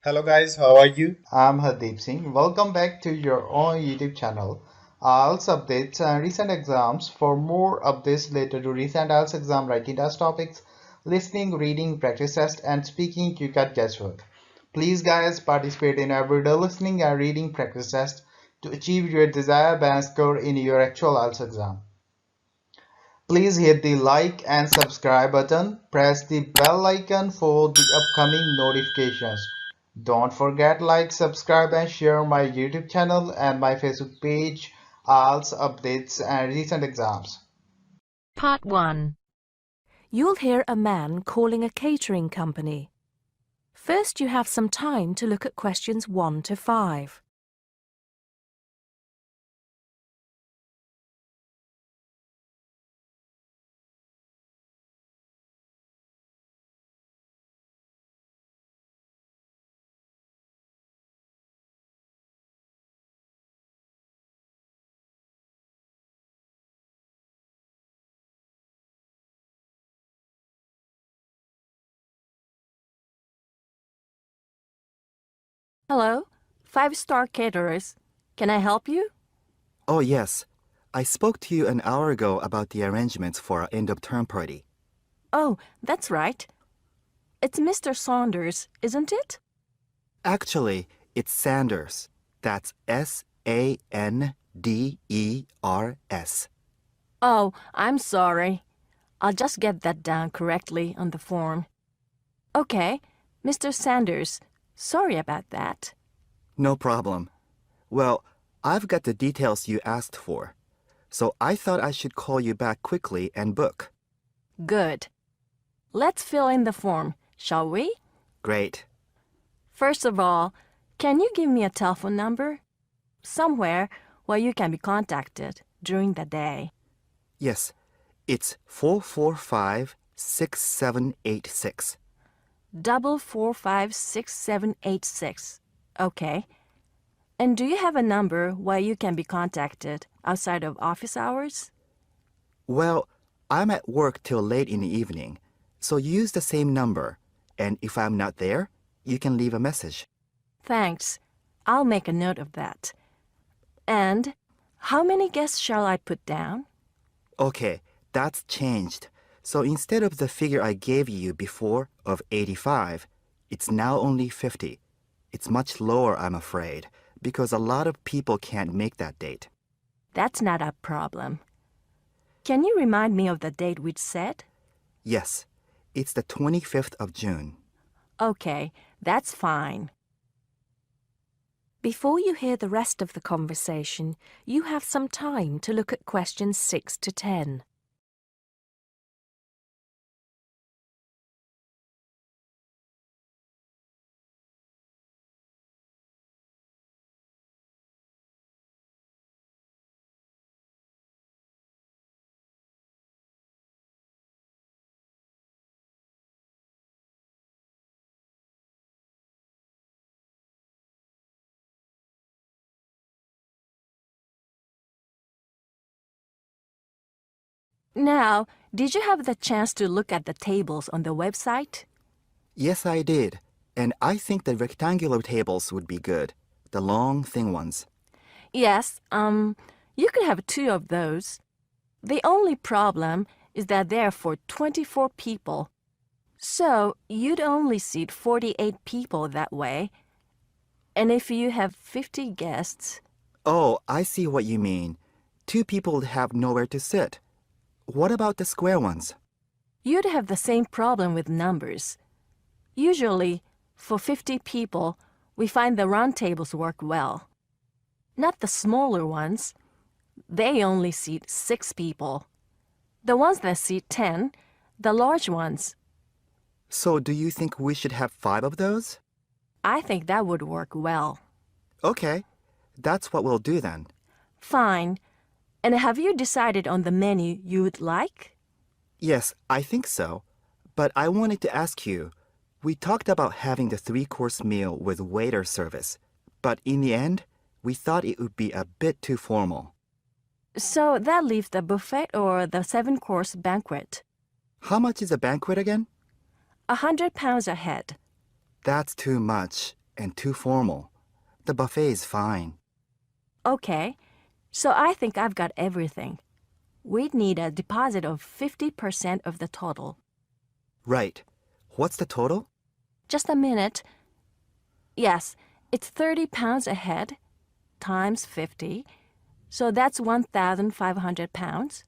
Hello guys, how are you? I'm Hardeep Singh. Welcome back to your own YouTube channel. IELTS updates and recent exams. For more updates related to recent IELTS exam writing test topics, listening, reading, practice test, and speaking, you got guesswork. Please, guys, participate in everyday listening and reading practice test to achieve your desired band score in your actual IELTS exam. Please hit the like and subscribe button. Press the bell icon for the upcoming notifications. Don't forget like, subscribe and share my YouTube channel and my Facebook page, IELTS updates and recent exams. Part 1. You'll hear a man calling a catering company. First, you have some time to look at questions 1 to 5. Hello, 5-star caterers. Can I help you? Oh, yes. I spoke to you an hour ago about the arrangements for our end-of-term party. Oh, that's right. It's Mr. Saunders, isn't it? Actually, it's Sanders. That's Sanders. Oh, I'm sorry. I'll just get that down correctly on the form. Okay, Mr. Sanders, sorry about that. No problem. Well, I've got the details you asked for, so I thought I should call you back quickly and book. Good. Let's fill in the form, shall we? Great. First of all, can you give me a telephone number? Somewhere where you can be contacted during the day. Yes, it's 445-6786. 445-6786. Okay. And do you have a number where you can be contacted outside of office hours? Well, I'm at work till late in the evening, so use the same number, and if I'm not there, you can leave a message. Thanks. I'll make a note of that. And how many guests shall I put down? Okay, that's changed. So instead of the figure I gave you before of 85, it's now only 50. It's much lower, I'm afraid, because a lot of people can't make that date. That's not a problem. Can you remind me of the date we'd set? Yes, it's the 25th of June. Okay, that's fine. Before you hear the rest of the conversation, you have some time to look at questions 6 to 10. Now, did you have the chance to look at the tables on the website? Yes, I did. And I think the rectangular tables would be good. The long, thin ones. Yes, you could have 2 of those. The only problem is that they're for 24 people. So, you'd only seat 48 people that way. And if you have 50 guests, Oh, I see what you mean. 2 people would have nowhere to sit. What about the square ones? you'd have the same problem with numbers. Usually, for 50 people, we find the round tables work well. Not the smaller ones. They only seat 6 people. The ones that seat 10, the large ones, So do you think we should have 5 of those? I think that would work well. Okay, that's what we'll do then. Fine. And have you decided on the menu you would like? Yes, I think so. But I wanted to ask you, we talked about having the 3-course meal with waiter service, but in the end, we thought it would be a bit too formal. So that leaves the buffet or the 7-course banquet. How much is a banquet again? £100 a head. That's too much, and too formal. The buffet is fine. Okay, so I think I've got everything. We'd need a deposit of 50% of the total. Right. What's the total? Just a minute. Yes, it's 30 pounds a head times 50, so that's 1,500 pounds.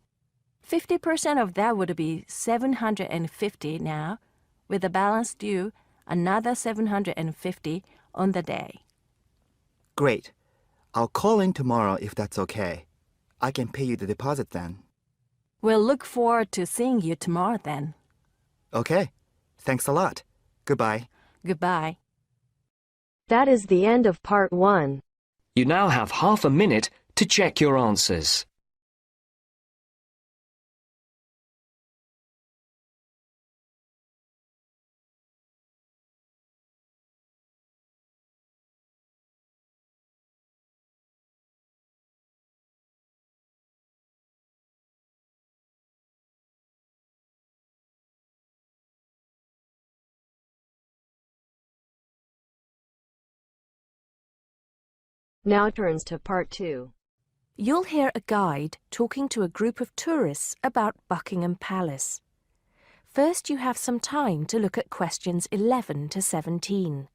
50% of that would be 750 now, with the balance due another 750 on the day. Great. I'll call in tomorrow if that's okay. I can pay you the deposit then. We'll look forward to seeing you tomorrow then. Okay. Thanks a lot. Goodbye. Goodbye. That is the end of part 1. You now have half a minute to check your answers. Now turns to part 2. You'll hear a guide talking to a group of tourists about Buckingham Palace. First, you have some time to look at questions 11 to 17.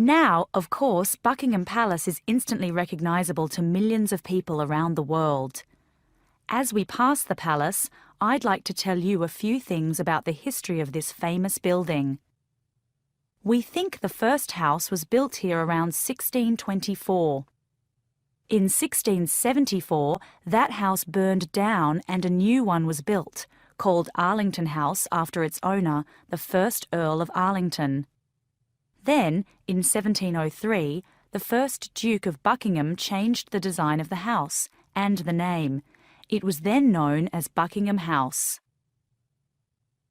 Now, of course, Buckingham Palace is instantly recognisable to millions of people around the world. As we pass the palace, I'd like to tell you a few things about the history of this famous building. We think the first house was built here around 1624. In 1674, that house burned down and a new one was built, called Arlington House after its owner, the first Earl of Arlington. Then, in 1703, the first Duke of Buckingham changed the design of the house and the name. It was then known as Buckingham House.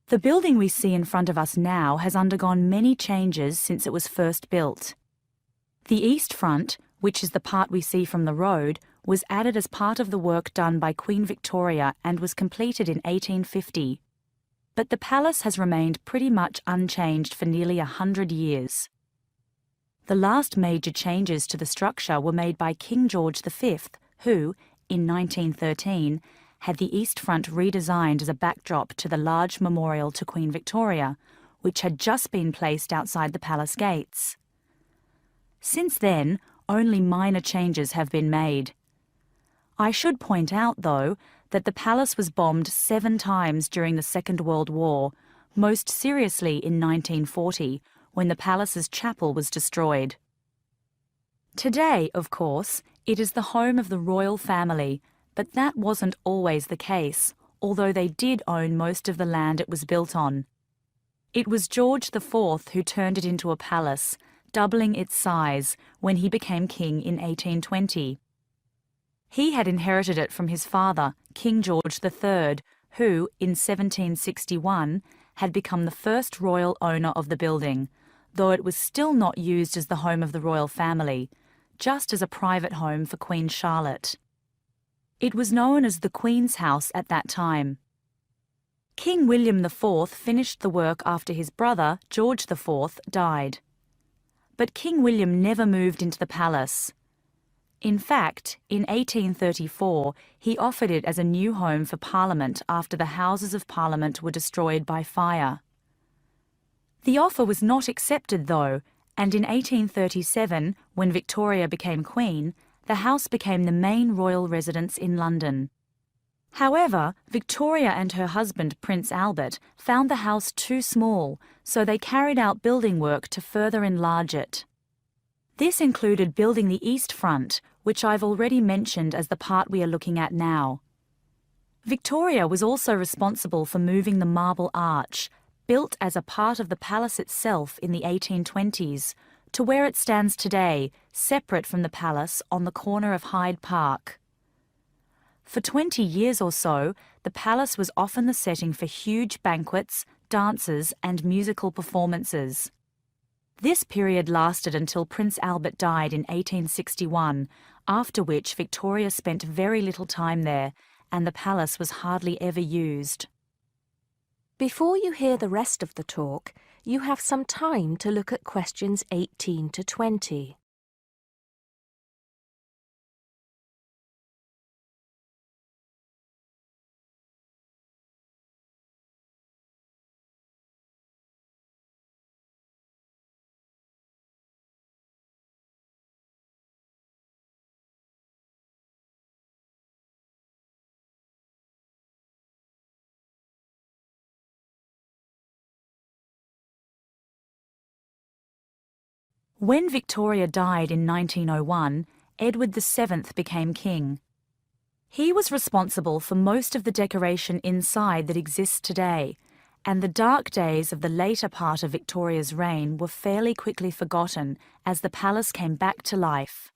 The building we see in front of us now has undergone many changes since it was first built. The east front, which is the part we see from the road, was added as part of the work done by Queen Victoria and was completed in 1850. But the palace has remained pretty much unchanged for nearly 100 years. The last major changes to the structure were made by King George V, who, in 1913, had the east front redesigned as a backdrop to the large memorial to Queen Victoria, which had just been placed outside the palace gates. Since then, only minor changes have been made. I should point out, though, that the palace was bombed 7 times during the Second World War, most seriously in 1940, when the palace's chapel was destroyed. Today, of course, it is the home of the royal family, but that wasn't always the case, although they did own most of the land it was built on. It was George IV who turned it into a palace, doubling its size when he became king in 1820. He had inherited it from his father, King George III, who, in 1761, had become the first royal owner of the building, though it was still not used as the home of the royal family, just as a private home for Queen Charlotte. It was known as the Queen's House at that time. King William IV finished the work after his brother, George IV, died. But King William never moved into the palace. In fact, in 1834, he offered it as a new home for Parliament after the Houses of Parliament were destroyed by fire. The offer was not accepted, though, and in 1837, when Victoria became Queen, the house became the main royal residence in London. However, Victoria and her husband, Prince Albert, found the house too small, so they carried out building work to further enlarge it. This included building the east front, which I've already mentioned as the part we are looking at now. Victoria was also responsible for moving the Marble Arch, built as a part of the palace itself in the 1820s, to where it stands today, separate from the palace on the corner of Hyde Park. For 20 years or so, the palace was often the setting for huge banquets, dances, and musical performances. This period lasted until Prince Albert died in 1861, after which Victoria spent very little time there, and the palace was hardly ever used. Before you hear the rest of the talk, you have some time to look at questions 18 to 20. When Victoria died in 1901, Edward VII became king. He was responsible for most of the decoration inside that exists today, and the dark days of the later part of Victoria's reign were fairly quickly forgotten as the palace came back to life.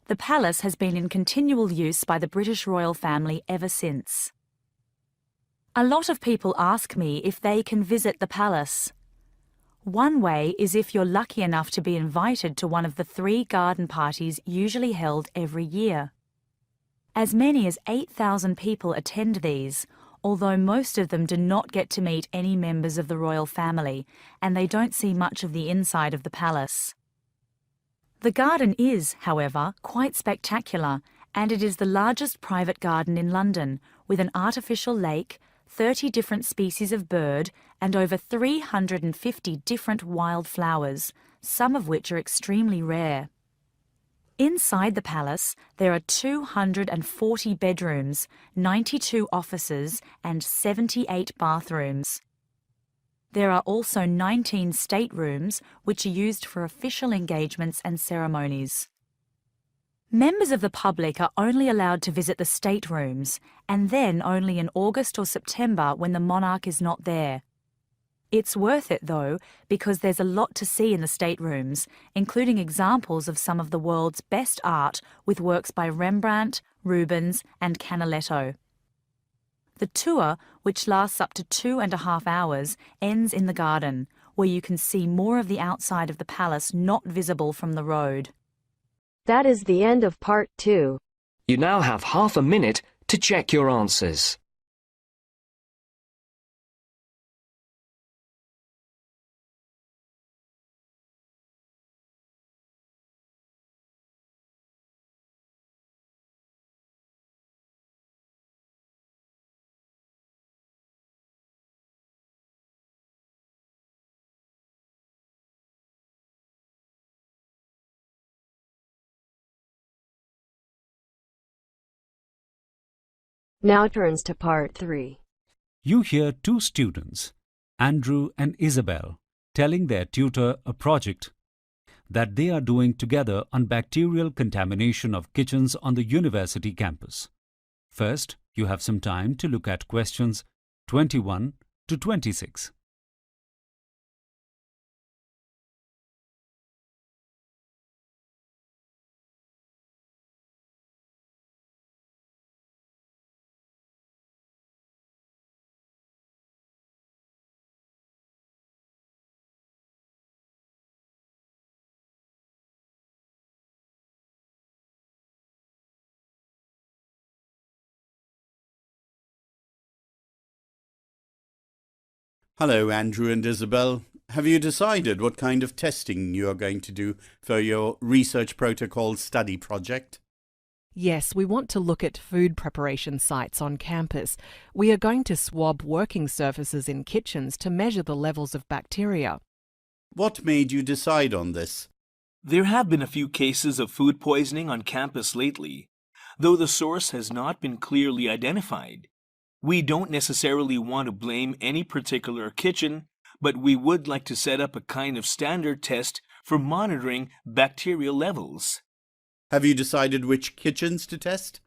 The palace has been in continual use by the British royal family ever since. A lot of people ask me if they can visit the palace. One way is if you're lucky enough to be invited to one of the 3 garden parties usually held every year. As many as 8,000 people attend these, although most of them do not get to meet any members of the royal family, and they don't see much of the inside of the palace. The garden is, however, quite spectacular, and it is the largest private garden in London, with an artificial lake, 30 different species of bird, and over 350 different wild flowers, some of which are extremely rare. Inside the palace, there are 240 bedrooms, 92 offices, and 78 bathrooms. There are also 19 staterooms, which are used for official engagements and ceremonies. Members of the public are only allowed to visit the staterooms, and then only in August or September when the monarch is not there. It's worth it, though, because there's a lot to see in the staterooms, including examples of some of the world's best art with works by Rembrandt, Rubens, and Canaletto. The tour, which lasts up to 2.5 hours, ends in the garden, where you can see more of the outside of the palace not visible from the road. That is the end of part 2. You now have half a minute to check your answers. Now turns to part 3. You hear 2 students, Andrew and Isabel, telling their tutor a project that they are doing together on bacterial contamination of kitchens on the university campus. First, you have some time to look at questions 21 to 26. Hello, Andrew and Isabel. Have you decided what kind of testing you are going to do for your research protocol study project? Yes, we want to look at food preparation sites on campus. We are going to swab working surfaces in kitchens to measure the levels of bacteria. What made you decide on this? There have been a few cases of food poisoning on campus lately, though the source has not been clearly identified. We don't necessarily want to blame any particular kitchen, but we would like to set up a kind of standard test for monitoring bacterial levels. Have you decided which kitchens to test?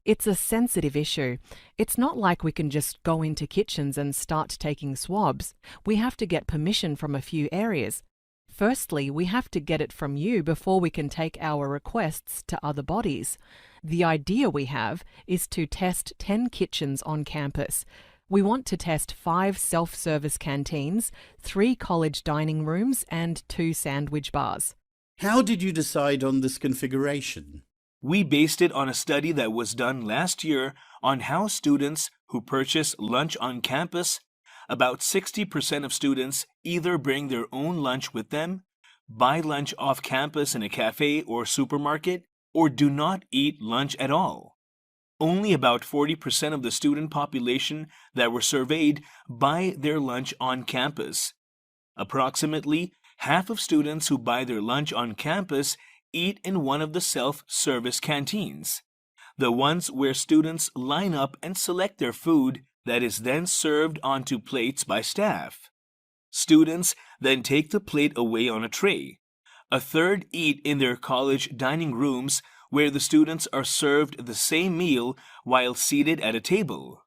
It's a sensitive issue. It's not like we can just go into kitchens and start taking swabs. We have to get permission from a few areas. Firstly, we have to get it from you before we can take our requests to other bodies. The idea we have is to test 10 kitchens on campus. We want to test 5 self-service canteens, 3 college dining rooms, and 2 sandwich bars. How did you decide on this configuration? We based it on a study that was done last year on how students who purchase lunch on campus, about 60% of students either bring their own lunch with them, buy lunch off campus in a cafe or supermarket, or do not eat lunch at all. Only about 40% of the student population that were surveyed buy their lunch on campus. Approximately half of students who buy their lunch on campus eat in one of the self-service canteens, the ones where students line up and select their food that is then served onto plates by staff. Students then take the plate away on a tray. A third eat in their college dining rooms where the students are served the same meal while seated at a table.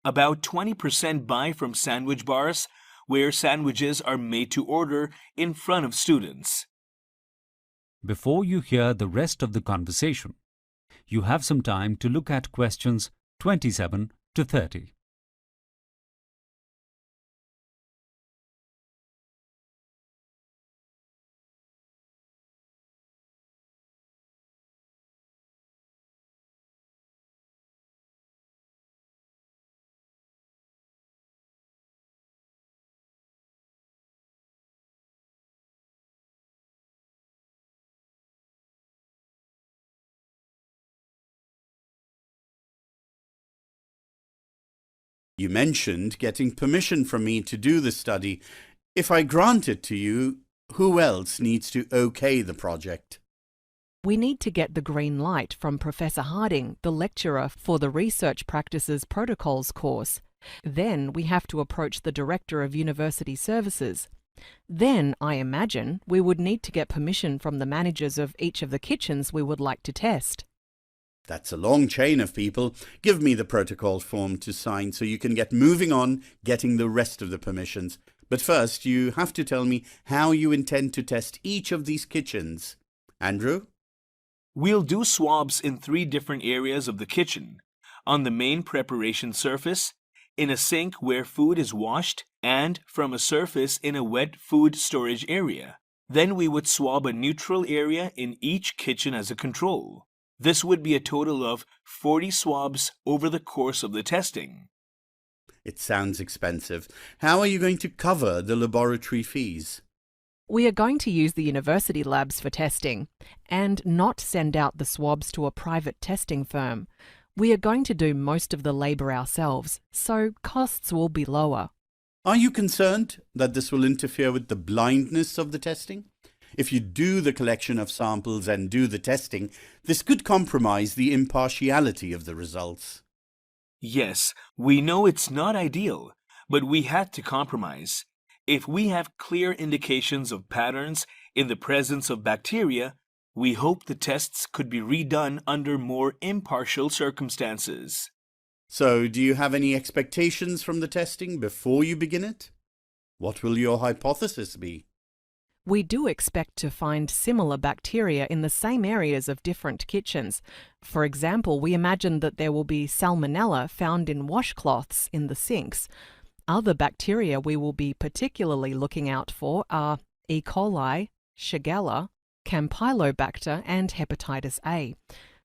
About 20% buy from sandwich bars where sandwiches are made to order in front of students. Before you hear the rest of the conversation, you have some time to look at questions 27 to 30. You mentioned getting permission from me to do the study. If I grant it to you, who else needs to okay the project? We need to get the green light from Professor Harding, the lecturer for the Research Practices Protocols course. Then we have to approach the Director of University Services. Then, I imagine, we would need to get permission from the managers of each of the kitchens we would like to test. That's a long chain of people. Give me the protocol form to sign so you can get moving on getting the rest of the permissions. But first, you have to tell me how you intend to test each of these kitchens. Andrew? We'll do swabs in 3 different areas of the kitchen: on the main preparation surface, in a sink where food is washed, and from a surface in a wet food storage area. Then we would swab a neutral area in each kitchen as a control. This would be a total of 40 swabs over the course of the testing. It sounds expensive. How are you going to cover the laboratory fees? We are going to use the university labs for testing and not send out the swabs to a private testing firm. We are going to do most of the labour ourselves, so costs will be lower. Are you concerned that this will interfere with the blindness of the testing? If you do the collection of samples and do the testing, this could compromise the impartiality of the results. Yes, we know it's not ideal, but we had to compromise. If we have clear indications of patterns in the presence of bacteria, we hope the tests could be redone under more impartial circumstances. So, do you have any expectations from the testing before you begin it? What will your hypothesis be? We do expect to find similar bacteria in the same areas of different kitchens. For example, we imagine that there will be salmonella found in washcloths in the sinks. Other bacteria we will be particularly looking out for are E. coli, Shigella, Campylobacter, and hepatitis A.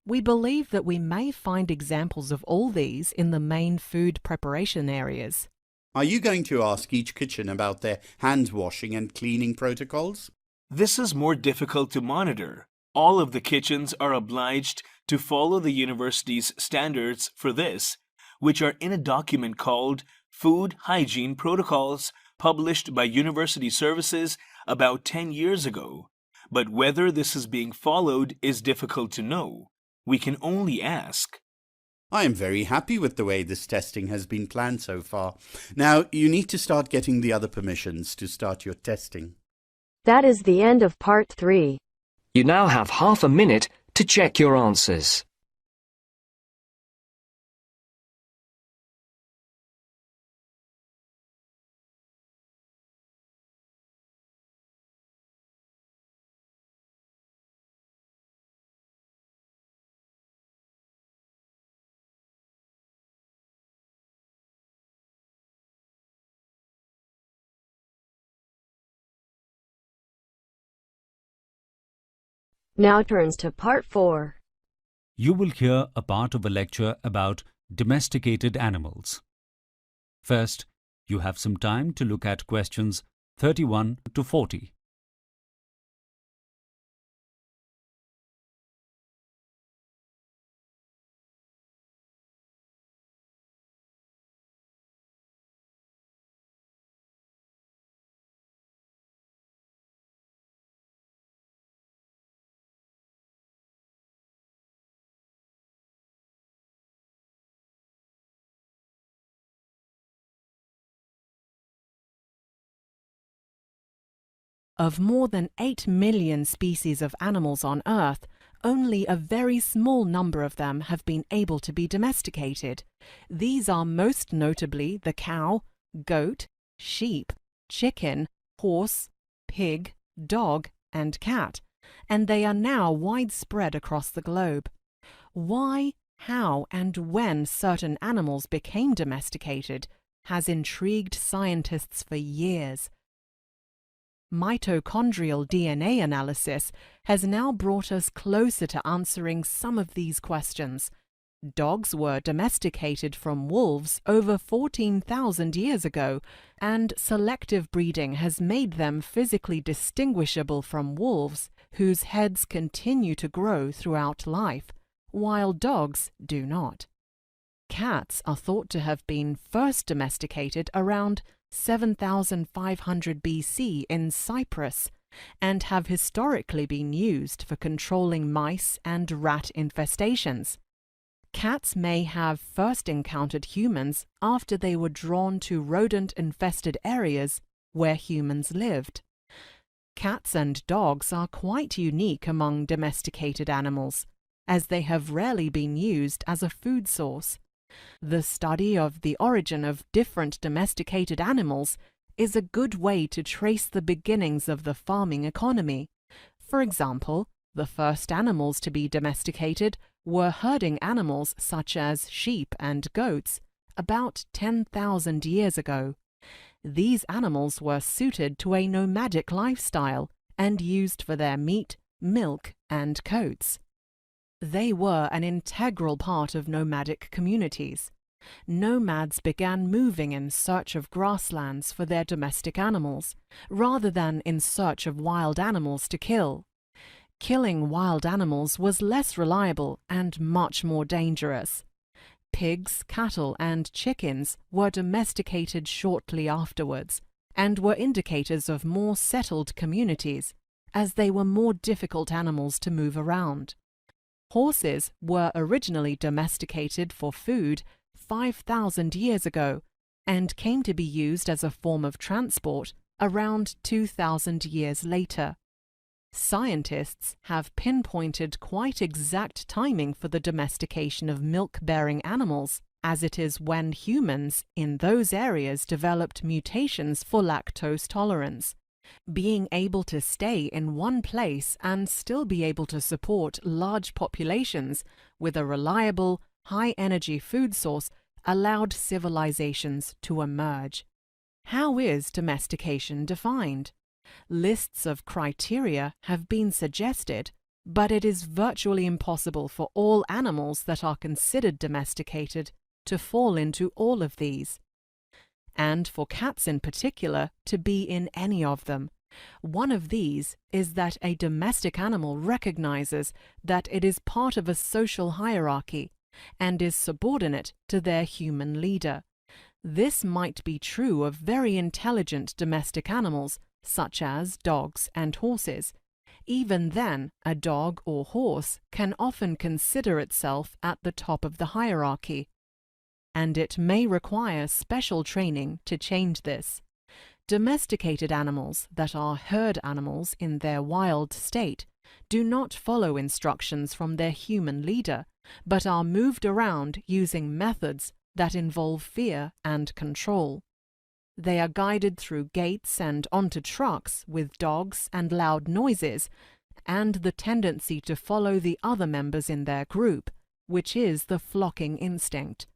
We believe that we may find examples of all these in the main food preparation areas. Are you going to ask each kitchen about their hand washing and cleaning protocols? This is more difficult to monitor. All of the kitchens are obliged to follow the university's standards for this, which are in a document called Food Hygiene Protocols, published by University Services about 10 years ago. But whether this is being followed is difficult to know. We can only ask. I am very happy with the way this testing has been planned so far. Now, you need to start getting the other permissions to start your testing. That is the end of part 3. You now have half a minute to check your answers. Now turns to Part 4. You will hear a part of a lecture about domesticated animals. First, you have some time to look at questions 31 to 40. Of more than 8 million species of animals on Earth, only a very small number of them have been able to be domesticated. These are most notably the cow, goat, sheep, chicken, horse, pig, dog, and cat, and they are now widespread across the globe. Why, how, and when certain animals became domesticated has intrigued scientists for years. Mitochondrial DNA analysis has now brought us closer to answering some of these questions. Dogs were domesticated from wolves over 14,000 years ago, and selective breeding has made them physically distinguishable from wolves, whose heads continue to grow throughout life, while dogs do not. Cats are thought to have been first domesticated around 7,500 BC in Cyprus, and have historically been used for controlling mice and rat infestations. Cats may have first encountered humans after they were drawn to rodent-infested areas where humans lived. Cats and dogs are quite unique among domesticated animals, as they have rarely been used as a food source. The study of the origin of different domesticated animals is a good way to trace the beginnings of the farming economy. For example, the first animals to be domesticated were herding animals such as sheep and goats about 10,000 years ago. These animals were suited to a nomadic lifestyle and used for their meat, milk, and coats. They were an integral part of nomadic communities. Nomads began moving in search of grasslands for their domestic animals, rather than in search of wild animals to kill. Killing wild animals was less reliable and much more dangerous. Pigs, cattle, and chickens were domesticated shortly afterwards, and were indicators of more settled communities, as they were more difficult animals to move around. Horses were originally domesticated for food 5,000 years ago, and came to be used as a form of transport around 2,000 years later. Scientists have pinpointed quite exact timing for the domestication of milk-bearing animals, as it is when humans in those areas developed mutations for lactose tolerance. Being able to stay in one place and still be able to support large populations with a reliable, high-energy food source allowed civilizations to emerge. How is domestication defined? Lists of criteria have been suggested, but it is virtually impossible for all animals that are considered domesticated to fall into all of these, and for cats in particular to be in any of them. One of these is that a domestic animal recognizes that it is part of a social hierarchy and is subordinate to their human leader. This might be true of very intelligent domestic animals, such as dogs and horses. Even then, a dog or horse can often consider itself at the top of the hierarchy, and it may require special training to change this. Domesticated animals that are herd animals in their wild state do not follow instructions from their human leader, but are moved around using methods that involve fear and control. They are guided through gates and onto trucks with dogs and loud noises, and the tendency to follow the other members in their group, which is the flocking instinct.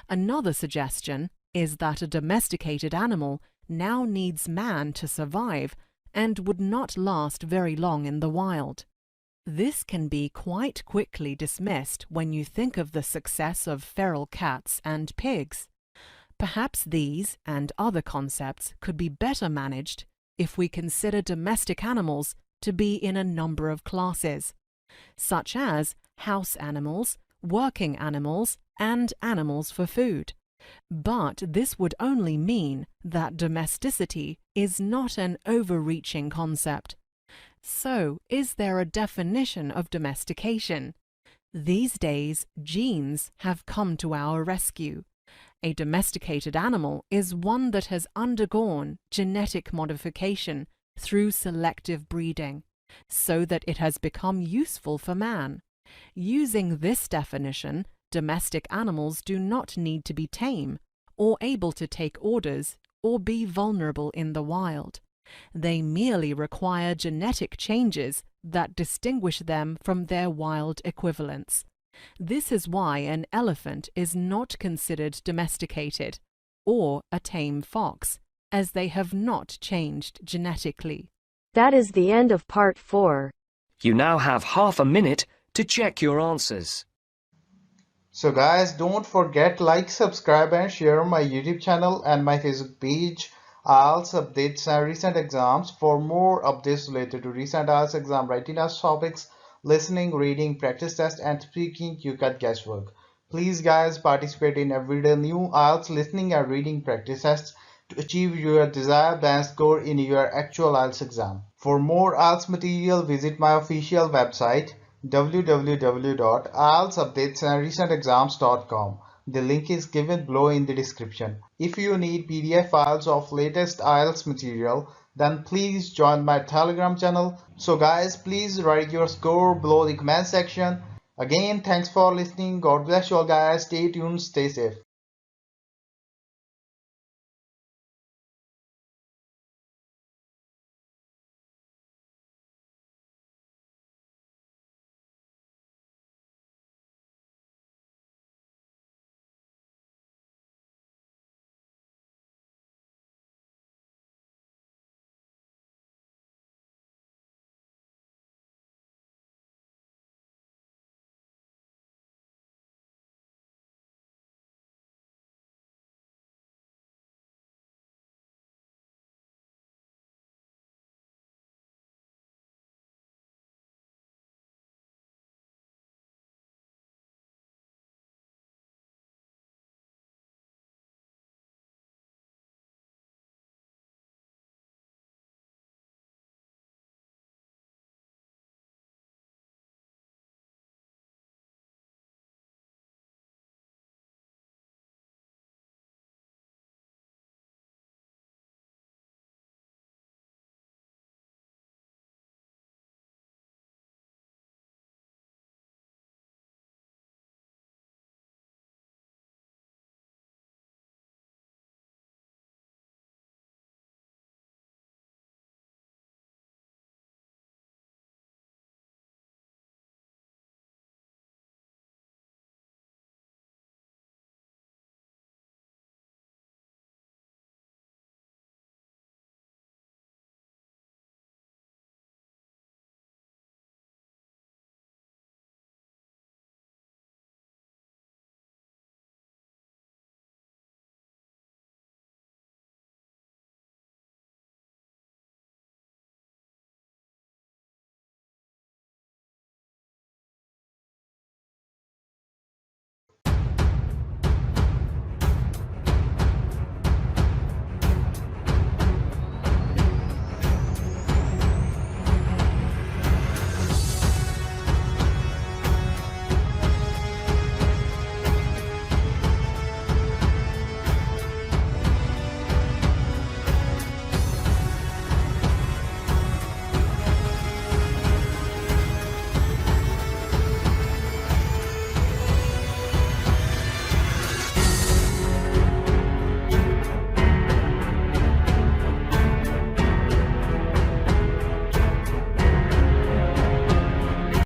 Another suggestion is that a domesticated animal now needs man to survive and would not last very long in the wild. This can be quite quickly dismissed when you think of the success of feral cats and pigs. Perhaps these and other concepts could be better managed if we consider domestic animals to be in a number of classes, such as house animals, working animals, and animals for food. But this would only mean that domesticity is not an overreaching concept. So, is there a definition of domestication? These days, genes have come to our rescue. A domesticated animal is one that has undergone genetic modification through selective breeding, so that it has become useful for man. Using this definition, domestic animals do not need to be tame, or able to take orders, or be vulnerable in the wild. They merely require genetic changes that distinguish them from their wild equivalents. This is why an elephant is not considered domesticated, or a tame fox, as they have not changed genetically. That is the end of part 4. You now have half a minute to check your answers. So guys, don't forget like, subscribe and share my YouTube channel and my Facebook page. IELTS updates and recent exams. For more updates related to recent IELTS exam writing test topics, listening, reading, practice test and speaking, you got guesswork. Please guys, participate in everyday new IELTS listening and reading practice tests to achieve your desired band score in your actual IELTS exam. For more IELTS material, visit my official website www.ieltsupdatesandrecentexams.com. The link is given below in the description. If you need PDF files of latest IELTS material, then please join my Telegram channel. So guys, please write your score below the comment section. Again, thanks for listening. God bless you all guys. Stay tuned, stay safe.